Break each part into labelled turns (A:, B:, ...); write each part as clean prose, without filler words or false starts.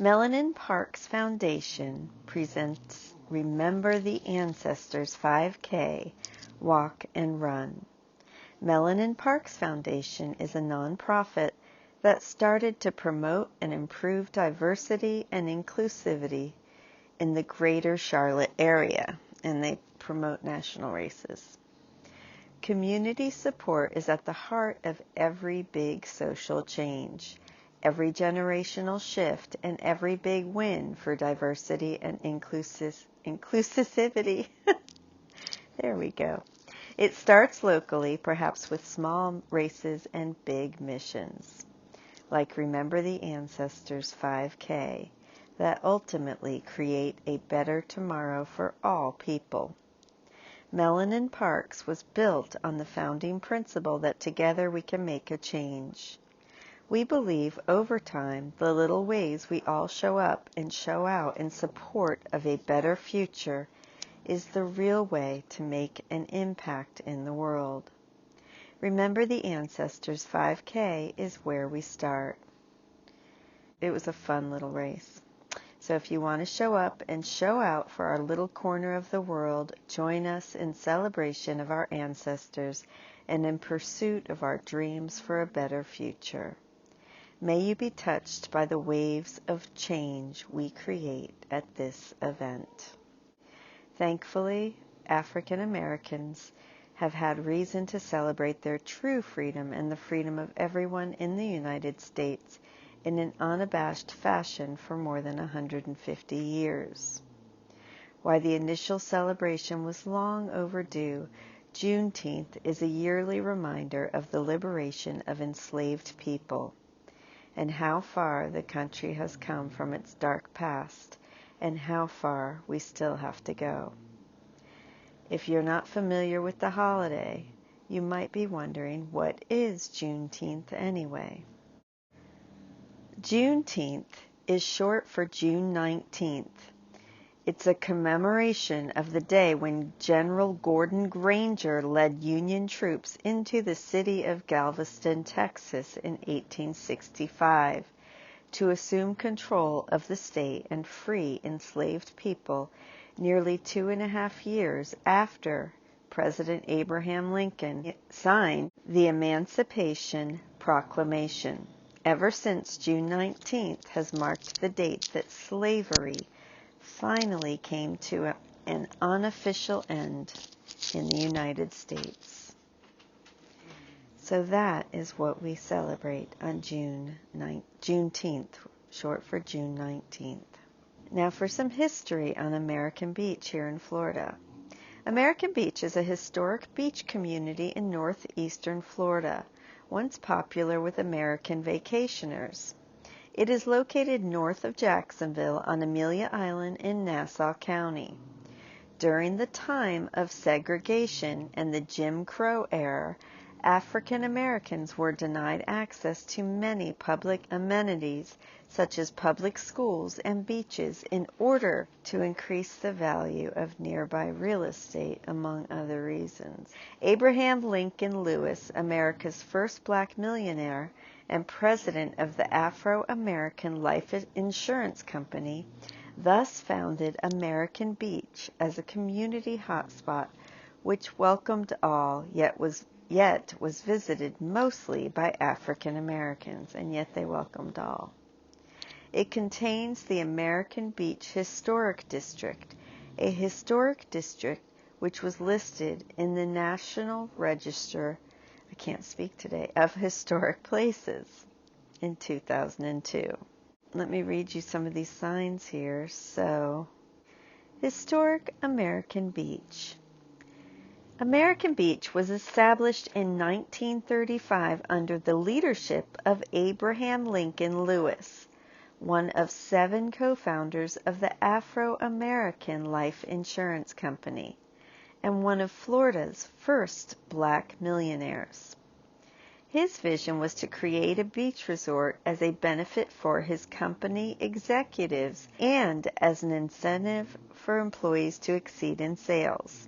A: Melanin Parks Foundation presents Remember the Ancestors 5K Walk and Run. Melanin Parks Foundation is a nonprofit that started to promote and improve diversity and inclusivity in the greater Charlotte area, and they promote national races. Community support is at the heart of every big social change, every generational shift, and every big win for diversity and inclusivity. There we go. It starts locally, perhaps with small races and big missions, like Remember the Ancestors 5K, that ultimately create a better tomorrow for all people. Melanin Parks was built on the founding principle that together we can make a change. We believe over time the little ways we all show up and show out in support of a better future is the real way to make an impact in the world. Remember the Ancestors 5K is where we start. It was a fun little race. So if you want to show up and show out for our little corner of the world, join us in celebration of our ancestors and in pursuit of our dreams for a better future. May you be touched by the waves of change we create at this event. Thankfully, African Americans have had reason to celebrate their true freedom and the freedom of everyone in the United States in an unabashed fashion for more than 150 years. While the initial celebration was long overdue, Juneteenth is a yearly reminder of the liberation of enslaved people and how far the country has come from its dark past and how far we still have to go. If you're not familiar with the holiday, you might be wondering, what is Juneteenth anyway? Juneteenth is short for June 19th. It's a commemoration of the day when General Gordon Granger led Union troops into the city of Galveston, Texas in 1865 to assume control of the state and free enslaved people nearly 2.5 years after President Abraham Lincoln signed the Emancipation Proclamation. Ever since, June 19th has marked the date that slavery finally came to an unofficial end in the United States. So that is what we celebrate on Juneteenth, short for June 19th. Now for some history on American Beach here in Florida. American Beach is a historic beach community in northeastern Florida, once popular with American vacationers. It is located north of Jacksonville on Amelia Island in Nassau County. During the time of segregation and the Jim Crow era, African Americans were denied access to many public amenities such as public schools and beaches in order to increase the value of nearby real estate, among other reasons. Abraham Lincoln Lewis, America's first black millionaire and president of the Afro-American Life Insurance Company, thus founded American Beach as a community hotspot which welcomed all, yet was visited mostly by African Americans, and yet they welcomed all. It contains the American Beach Historic District, a historic district which was listed in the National Register, of Historic Places in 2002. Let me read you some of these signs here. So, Historic American Beach. American Beach was established in 1935 under the leadership of Abraham Lincoln Lewis, one of 7 co-founders of the Afro-American Life Insurance Company, and one of Florida's first black millionaires. His vision was to create a beach resort as a benefit for his company executives and as an incentive for employees to exceed in sales.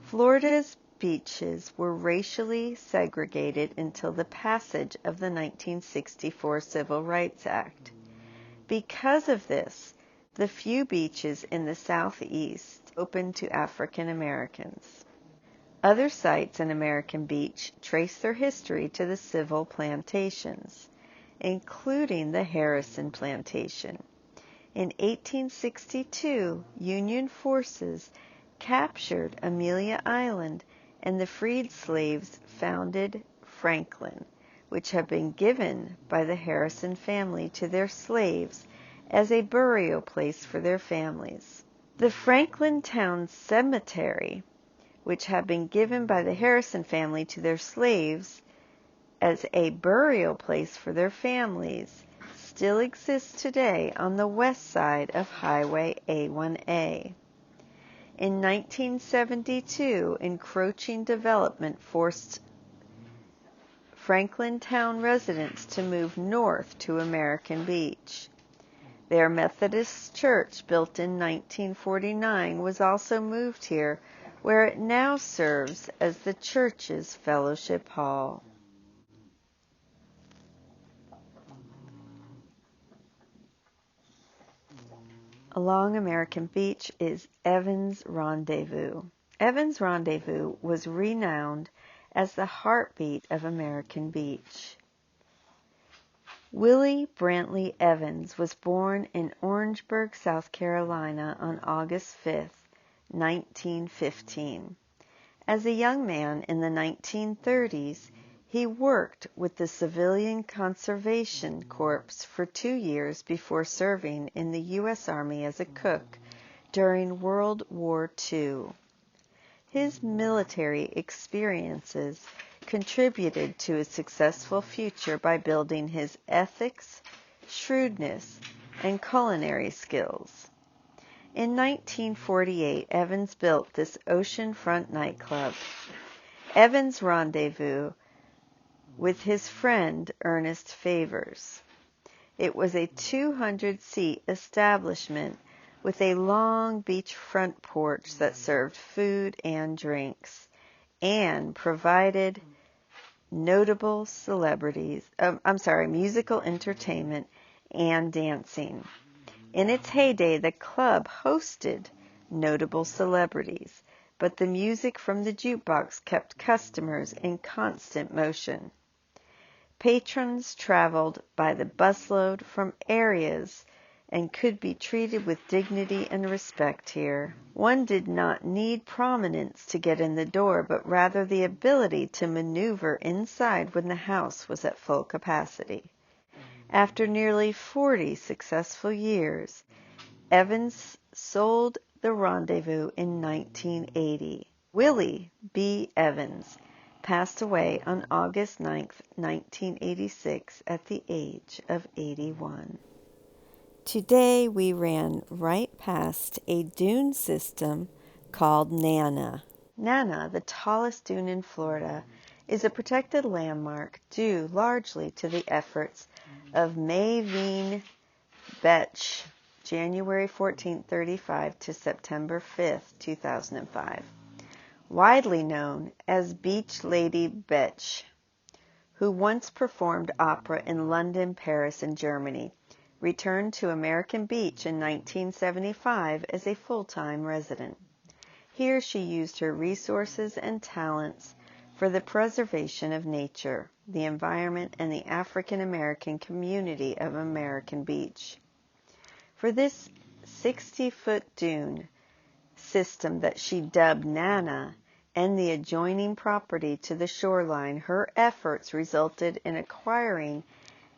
A: Florida's beaches were racially segregated until the passage of the 1964 Civil Rights Act. Because of this, the few beaches in the southeast open to African Americans. Other sites in American Beach trace their history to the civil plantations, including the Harrison Plantation. In 1862, Union forces captured Amelia Island, and the freed slaves founded Franklin, which had been given by the Harrison family to their slaves as a burial place for their families. The Franklin Town Cemetery, which had been given by the Harrison family to their slaves as a burial place for their families, still exists today on the west side of Highway A1A. In 1972, encroaching development forced Franklin Town residents to move north to American Beach. Their Methodist church, built in 1949, was also moved here, where it now serves as the church's fellowship hall. Along American Beach is Evans Rendezvous. Evans Rendezvous was renowned as the heartbeat of American Beach. Willie Brantley Evans was born in Orangeburg, South Carolina on August 5, 1915. As a young man in the 1930s, he worked with the Civilian Conservation Corps for 2 years before serving in the U.S. Army as a cook during World War II. His military experiences contributed to his successful future by building his ethics, shrewdness, and culinary skills. In 1948, Evans built this oceanfront nightclub, Evans Rendezvous, with his friend Ernest Favors. It was a 200-seat establishment with a long beachfront porch that served food and drinks and provided musical entertainment and dancing. In its heyday, the club hosted notable celebrities, but the music from the jukebox kept customers in constant motion. Patrons traveled by the busload from areas and could be treated with dignity and respect here. One did not need prominence to get in the door, but rather the ability to maneuver inside when the house was at full capacity. After nearly 40 successful years, Evans sold the Rendezvous in 1980. Willie B. Evans passed away on August 9, 1986, at the age of 81. Today we ran right past a dune system called Nana. Nana, the tallest dune in Florida, is a protected landmark due largely to the efforts of Maevene Betsch, January 1435 to September 5, 2005. Widely known as Beach Lady Betsch, who once performed opera in London, Paris, and Germany, returned to American Beach in 1975 as a full-time resident. Here she used her resources and talents for the preservation of nature, the environment, and the African American community of American Beach. For this 60-foot dune system that she dubbed Nana and the adjoining property to the shoreline, her efforts resulted in acquiring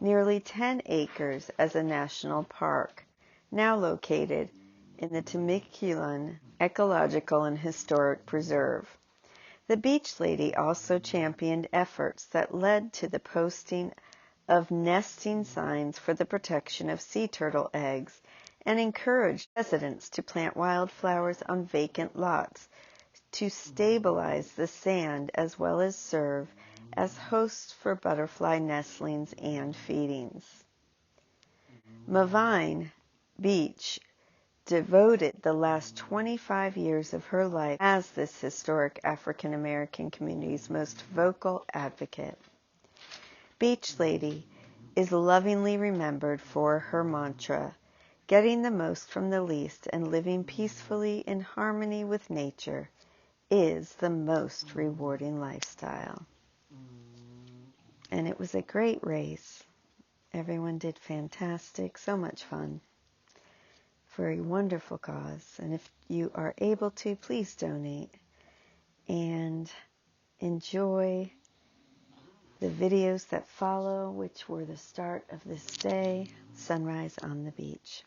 A: nearly 10 acres as a national park, now located in the Temecula Ecological and Historic Preserve. The Beach Lady also championed efforts that led to the posting of nesting signs for the protection of sea turtle eggs and encouraged residents to plant wildflowers on vacant lots to stabilize the sand, as well as serve as hosts for butterfly nestlings and feedings. Maevene Betsch devoted the last 25 years of her life as this historic African American community's most vocal advocate. Beach Lady is lovingly remembered for her mantra, getting the most from the least and living peacefully in harmony with nature is the most rewarding lifestyle. And it was a great race. Everyone did fantastic, so much fun for a wonderful cause. And if you are able to, please donate and enjoy the videos that follow, which were the start of this day, sunrise on the beach.